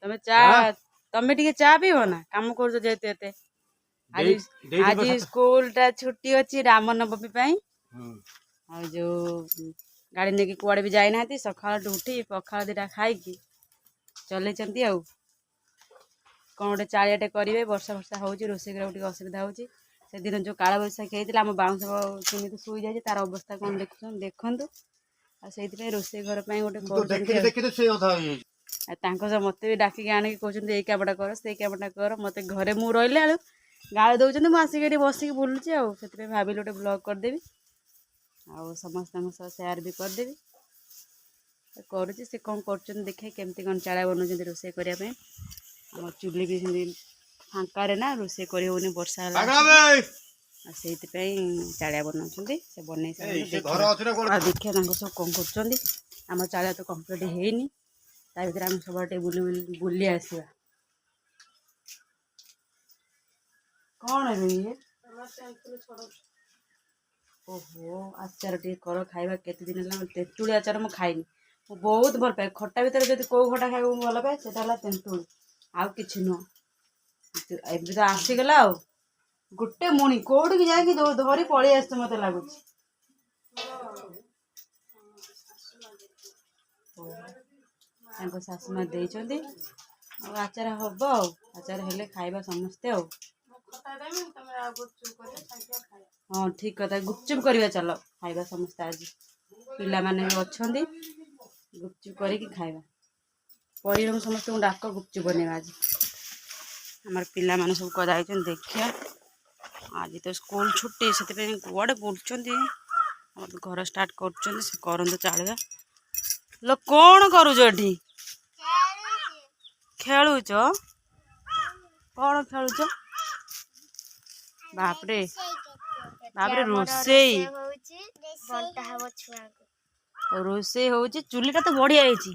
ତମେ ଚା ତମେ ଟିକେ ଚା ପିଇବ ନା କାମ କରୁଛ ଯେହେତୁ ଏତେ। ଆଜି ଆଜି ସ୍କୁଲ ଟା ଛୁଟି ଅଛି ରାମନବମୀ ପାଇଁ। ଆଉ ଯୋଉ ଗାଡି ନେଇକି କୁଆଡେ ବି ଯାଇନାହାନ୍ତି ସକାଳଠୁ ଉଠି ପଖାଳ ଦିଟା ଖାଇକି ଚଲେଇଛନ୍ତି ଆଉ। କଣ ଗୋଟେ ଚାଳିଆଟେ କରିବେ ବର୍ଷା ହଉଛି ରୋଷେଇ କରିବାକୁ ଟିକେ ଅସୁବିଧା ହଉଛି। ସେଦିନ ଯୋଉ କାଳବୈଶାଖୀ ହେଇଥିଲା ଆମ ବାଉଁଶ କେମିତି ଶୋଇ ଯାଇଛି ତାର ଅବସ୍ଥା କଣ ଦେଖନ୍ତୁ। ଆଉ ସେଇଥିପାଇଁ ରୋଷେଇ ଘର ପାଇଁ ଗୋଟେ କରୁଛନ୍ତି। ଆଉ ତାଙ୍କ ସହ ମତେ ବି ଡାକିକି ଆଣିକି କହୁଛନ୍ତି ଏଇ କାମଟା କର ସେଇ କାମଟା କର ମତେ ଘରେ ମୁଁ ରହିଲା ବେଳୁ ଗାଳି ଦଉଛନ୍ତି ମୁଁ ଆସିକି ଏଠି ବସିକି ବୁଲୁଛି ଆଉ ସେଥିପାଇଁ ଭାବିଲି ଗୋଟେ ବ୍ଲଗ କରିଦେବି ଆଉ ସମସ୍ତଙ୍କ ସହ ସେୟାର ବି କରିଦେବି। କରୁଛି ସେ କଣ କରୁଛନ୍ତି ଦେଖେ କେମିତି କଣ ଚାରା ବନଉଛନ୍ତି ରୋଷେଇ କରିବା ପାଇଁ। ଆମ ଚୁଲି ବି ସେମିତି ଫାଙ୍କାରେ ନା ରୋଷେଇ କରି ହଉନି ବର୍ଷା ହେଲା ଆଉ ସେଇଥିପାଇଁ ଚାଳିଆ ବନାଉଛନ୍ତି। ସେ ବନେଇ ସାରିଲେ ଦେଖିବା ତାଙ୍କ ସବୁ କଣ କରୁଛନ୍ତି। ଆମ ଚାଳିଆ ତ କମ୍ପ୍ଲିଟ୍ ହେଇନି ତା ଭିତରେ ଆମେ ସବୁଆଡେ ଟିକେ ବୁଲି ଆସିବା। କଣ ଇଏ ଓହୋ ଆଚାର ଟିକେ କର ଖାଇବା କେତେ ଦିନ ହେଲା ତେନ୍ତୁଳି ଆଚାର ମୁଁ ଖାଇନି। ମୁଁ ବହୁତ ଭଲ ପାଏ ଖଟା ଭିତରେ ଯଦି କୋଉ ଖଟା ଖାଇବାକୁ ମୁଁ ଭଲ ପାଏ ସେଟା ହେଲା ତେନ୍ତୁଳି ଆଉ କିଛି ନୁହଁ। ଏବେ ତ ଆସିଗଲା ଆଉ ଗୋଟେ ମୁଣି କୋଉଠିକି ଯାଇକି ଧରି ପଳେଇ ଆସିଛି ମତେ ଲାଗୁଛି। ତାଙ୍କ ଶାଶୁ ମା ଦେଇଛନ୍ତି ଆଉ ଆଚାର ହବ ଆଉ ଆଚାର ହେଲେ ଖାଇବା ସମସ୍ତେ ଆଉ। ହଁ ଠିକ କଥା ଗୁପଚୁପ କରିବା ଚାଲ ଖାଇବା ସମସ୍ତେ ଆଜି ପିଲାମାନେ ବି ଅଛନ୍ତି ଗୁପଚୁପ କରିକି ଖାଇବା। ପରିବାର ସମସ୍ତଙ୍କୁ ଡାକ ଗୁପଚୁପ ବନେଇବା ଆଜି। ଆମର ପିଲାମାନେ ସବୁ କୁଆଡେ ଯାଇଛନ୍ତି ଦେଖିବା। ଆଜି ତ ସ୍କୁଲ ଛୁଟି ସେଥିପାଇଁ କୁଆଡେ ବୁଲୁଛନ୍ତି। ଆମର ଘର ଷ୍ଟାର୍ଟ କରୁଛନ୍ତି ସେ କରନ୍ତୁ ଚାଳିବା। ଲୋ କଣ କରୁଛ ଏଠି? ଖେଳୁଛ କଣ ଖେଳୁଛ? ବାପରେ ବାପରେ ରୋଷେଇ ହଉଛି ଚୁଲିଟା ତ ବଢିଆ ହେଇଛି।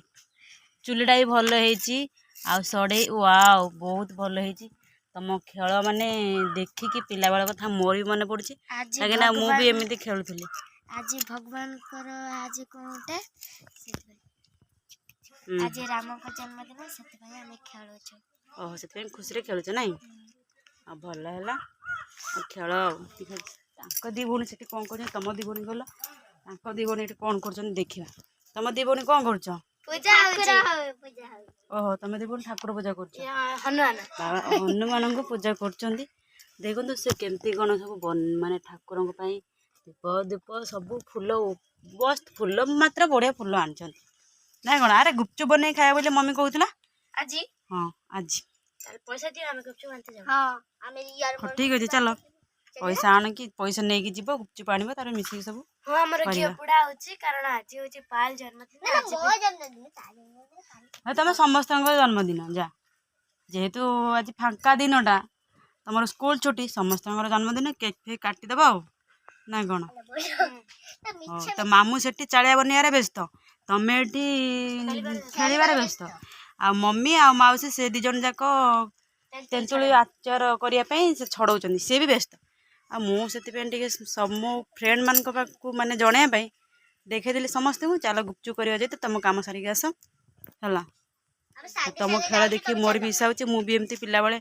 ଚୁଲିଟା ବି ଭଲ ହେଇଛି ଆଉ ସଢେଇ ୱାଓ ବହୁତ ଭଲ ହେଇଛି। ତମ ଖେଳ ମାନେ ଦେଖିକି ପିଲା ବେଳ କଥା ମୋର ବି ମନେ ପଡୁଛି କାହିଁକିନା ମୁଁ ବି ଏମିତି ଖେଳୁଥିଲି। ଆଜି ଭଗବାନଙ୍କର ଆଜି କଣଟେ ଆଜି ରାମଙ୍କ ଜନ୍ମଦିନ ସେଥିପାଇଁ ଆମେ ଖେଳୁଛୁ। ଓହୋ ସେଥିପାଇଁ ଖୁସିରେ ଖେଳୁଛ ନାଇଁ ଆଉ ଭଲ ହେଲା ଆଉ ଖେଳ ଆଉ ତାଙ୍କ ଦି ଭଉଣୀ ସେଠି କଣ କରୁଛନ୍ତି ତମ ଦି ଭଉଣୀ ଗଲ ତାଙ୍କ ଦି ଭଉଣୀ ଏଠି କଣ କରୁଛନ୍ତି ଦେଖିବା। ତମ ଦି ଭଉଣୀ କଣ କରୁଛ? ଓହୋ ତମେ ଦି ଭଉଣୀ ଠାକୁର ପୂଜା କରୁଛ ହନୁମାନଙ୍କୁ ପୂଜା କରୁଛନ୍ତି। ଦେଖନ୍ତୁ ସେ କେମିତି କଣ ସବୁ ମାନେ ଠାକୁରଙ୍କ ପାଇଁ ଦୀପ ଧୂପ ସବୁ ଫୁଲ ଫୁଲ ମାତ୍ର ବଢିଆ ଫୁଲ ଆଣିଛନ୍ତି। ନାଇଁ କଣ ଆରେ ଗୁପଚୁପ ବନେଇ ଖାଇବା ବୋଲି ମମି କହୁଥିଲା ଆଜି। ହଁ ଆଜି ପଇସା ଦିଅ ଆମେ ଗୁପଚୁପ ଆଣିତେ ଯାଉ। ହଉ ଠିକ ଅଛି ଚାଲ ପଇସା ଆଣିକି ପଇସା ନେଇକି ଯିବ ଗୁପଚୁପ ଆଣିବ ତାପରେ ମିଶିକି ସବୁ ହଁ ଆମର ଘିଅ ପୋଡା ହଉଛି କାରଣ ଆଜି ହଉଛି ପାଲ ଜନ୍ମଦିନ। ହଁ ତମେ ସମସ୍ତଙ୍କ ଜନ୍ମଦିନ ଯା ଯେହେତୁ ଆଜି ଫାଙ୍କା ଦିନଟା ତମର ସ୍କୁଲ ଛୁଟି ସମସ୍ତଙ୍କର ଜନ୍ମଦିନ କେକ୍ ଫେକ୍ କାଟିଦବ ଆଉ ନାଇଁ କଣ? ହଉ ତ ମାମୁଁ ସେଠି ଚାଳିଆ ବନେଇବାରେ ବ୍ୟସ୍ତ ତମେ ଏଠି ଖେଳିବାରେ ବ୍ୟସ୍ତ ଆଉ ମମି ଆଉ ମାଉସୀ ସେ ଦି ଜଣ ଯାକ ତେନ୍ତୁଳି ଆଚାର କରିବା ପାଇଁ ସେ ଛଡଉଛନ୍ତି ସିଏ ବି ବ୍ୟସ୍ତ ଆଉ ମୁଁ ସେଥିପାଇଁ ଟିକେ ମୋ ଫ୍ରେଣ୍ଡ ମାନଙ୍କ ପାଖକୁ ମାନେ ଜଣେଇବା ପାଇଁ ଦେଖେଇଦେଲି ସମସ୍ତଙ୍କୁ ଚାଲ ଗୁପଚୁପ କରିବା ଯେହେତୁ ତମ କାମ ସାରିକି ଆସ ହେଲା। ତମ ଖେଳ ଦେଖି ମୋର ବି ଇଚ୍ଛା ହଉଛି ମୁଁ ବି ଏମିତି ପିଲାବେଳେ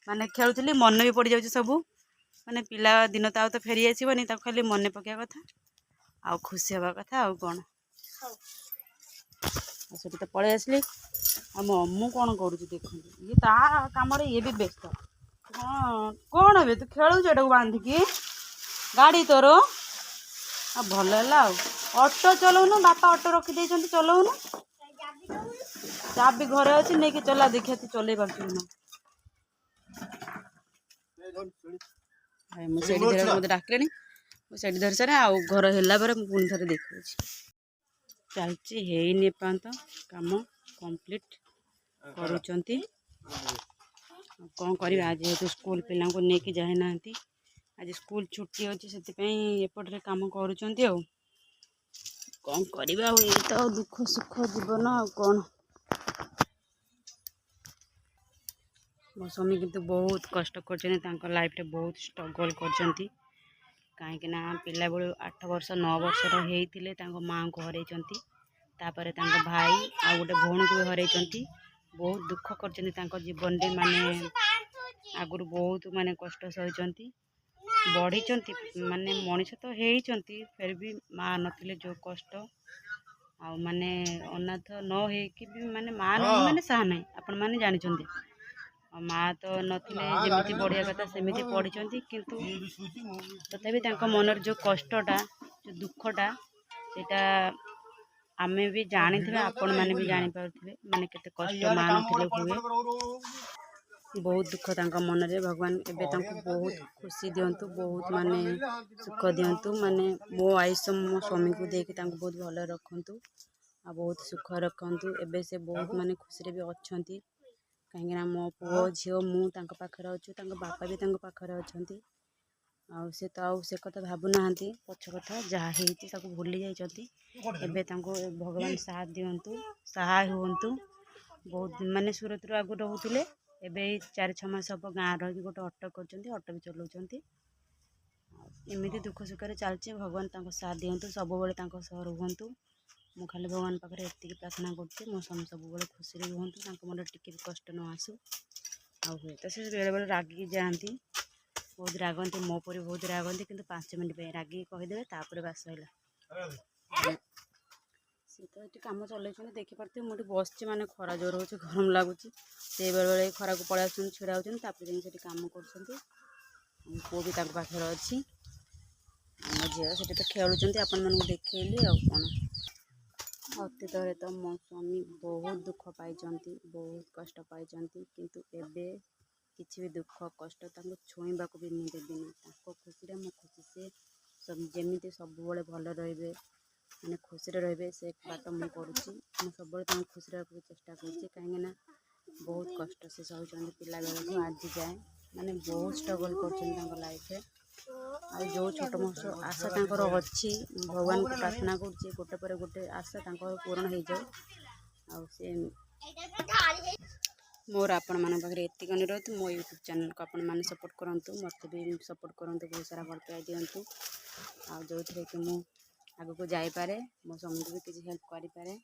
ମାନେ ଖେଳୁଥିଲି ମନେ ବି ପଡିଯାଉଛି ସବୁ ମାନେ ପିଲା ଦିନ ତ ଆଉ ତ ଫେରି ଆସିବନି ତାକୁ ଖାଲି ମନେ ପକେଇବା କଥା ଆଉ ଖୁସି ହବା କଥା ଆଉ କଣ। ଆଉ ସେଠି ତ ପଳେଇ ଆସିଲି ଆଉ ମୁଁ କଣ କରୁଛି ଦେଖନ୍ତୁ ଇଏ ତା କାମରେ ଇଏ ବି ବ୍ୟସ୍ତ। ହଁ କଣ ଏବେ ତୁ ଖେଳୁଛୁ ଏଟାକୁ ବାନ୍ଧିକି ଗାଡି ତୋର ଆଉ ଭଲ ହେଲା ଆଉ ଅଟୋ ଚଲଉନୁ ବାପା ଅଟୋ ରଖିଦେଇଛନ୍ତି ଚଲଉନୁ। ଚାବି ଘରେ ଅଛି ନେଇକି ଚଲା ଦେଖିବା ତୁ ଚଲେଇ ପାରୁଛୁ କି ନା। ମୁଁ ସେଇଠି ଧରିବାକୁ ମତେ ଡାକିଲେଣି ମୁଁ ସେଇଠି ଧରି ସାରେ ଆଉ ଘର ହେଲା ପରେ ମୁଁ ପୁଣି ଥରେ ଦେଖଉଛି। ଚାଲିଛି ହେଇନି ଏପର୍ଯ୍ୟନ୍ତ କାମ କମ୍ପ୍ଲିଟ କରୁଛନ୍ତି। କଣ କରିବା ଆଜି ଯେହେତୁ ସ୍କୁଲ ପିଲାଙ୍କୁ ନେଇକି ଯାଇନାହାନ୍ତି ଆଜି ସ୍କୁଲ ଛୁଟି ଅଛି ସେଥିପାଇଁ ଏପଟରେ କାମ କରୁଛନ୍ତି ଆଉ କଣ କରିବା ଆଉ ଏଇ ତ ଦୁଃଖ ସୁଖ ଜୀବନ ଆଉ କଣ। ମୋ ସ୍ୱାମୀ କିନ୍ତୁ ବହୁତ କଷ୍ଟ କରିଛନ୍ତି ତାଙ୍କ ଲାଇଫରେ ବହୁତ ଷ୍ଟ୍ରଗଲ କରିଛନ୍ତି କାହିଁକି ନା ପିଲାବେଳୁ 8 ବର୍ଷ 9 ବର୍ଷର ହେଇଥିଲେ ତାଙ୍କ ମାଆଙ୍କୁ ହରେଇଛନ୍ତି ତାପରେ ତାଙ୍କ ଭାଇ ଆଉ ଗୋଟେ ଭଉଣୀକୁ ବି ହରେଇଛନ୍ତି बहुत दुख कर जीवन में माने आगुरी बहुत माने कष्ट सही बढ़ी माने मनीष तो होती फिर भी माँ नथिले जो कष्ट आ माने अनाथ न होइकी भी माने माँ माने साहा नहीं आपण माने जानिछंती माँ तो नथिले जेमिति बढ़िया कथा सेमिति पढ़ी किंतु तथापि तांको मनर जो कष्टटा जो दुखटा सेटा आमे भी जानी थे आपण माने भी जानी पारुथिबे माने केते कष्ट माँ नथिले हुए बहुत दुख तांको मन रे भगवान एबे तांको बहुत खुशी दियंतु बहुत माने सुख दियंतु माने मो आयुष मो स्वामी को देके तांको बहुत भले रखंतु आ बहुत सुख रखंतु एबे से बहुत माने खुशी रे भी अछंती कहीं मो पुओ झियो मु तांको पाखरे अछु तांको बापा भी तांको पाखरे अछंती आ से तो आ से कथा भाबु नाहंती पछ कथा जहा हेती ताको भूली जाइछंती एबे तांको भगवान साथ दियंतु सहाय हुंतु बहुत माने सूरत रो आगु रहउतिले एबे 4-6 मास हम गाँ रही गोटे ऑटो कर ऑटो भी चलाउछंती एमती दुख सुख चलती भगवान तांको साथ दियंतु सब बेले तांको सह रुहंतु मु खाली भगवान पाखे एतिकी प्रार्थना करती मो स्वामी सब बेले खुशी रुहंतु तांको मन टिके भी कष्ट न आसू आ हुए तो से बेले बेले रागिकी जाती बहुत रागंती मो पर बहुत रागंती किंतु 5 मिनट पे रागिकी कहीदेवे तापर बास है सी तो ये कम चल देखिपे मुझे बस माने खरा जोर हो गरम लगुच से बेले बेले खरा को पड़ा छिड़ा होती कम कर पुओ भी पाखे अच्छी आम झील से तो खेलुंट आपण मानक देखली आ कौन अतीत तो मो स्वामी बहुत दुख पाई बहुत कष्ट पाई किंतु एबे किसी भी दुख कष्ट छुईबा को भी नहीं देवी खुशी मो खुशी से सब जमी सब भल रे मैंने खुशी रे से बाट मुझे करुँची मुझे सब खुशी रखा चेष्टा करें बहुत कष्ट से सहूँ पिला बेलू आज जाए मैंने बहुत स्ट्रगल कर लाइफ आ जो छोट मोट आशा तर अच्छी भगवान को प्रार्थना करुँचे गोटे पर गोटे आशा पूर्ण हो जाए से मोर आपण मान पाखे एति अनुरोध मो यूट्यूब चैनल को आपण मैंने सपोर्ट करूँ मत भी सपोर्ट करूँ बहुत सारा भल पाई दिंतु आ जो थे कि मु आग को जापे मो स्वामी को भी किसी हेल्प करें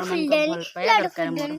भल पाया दरकार मोर।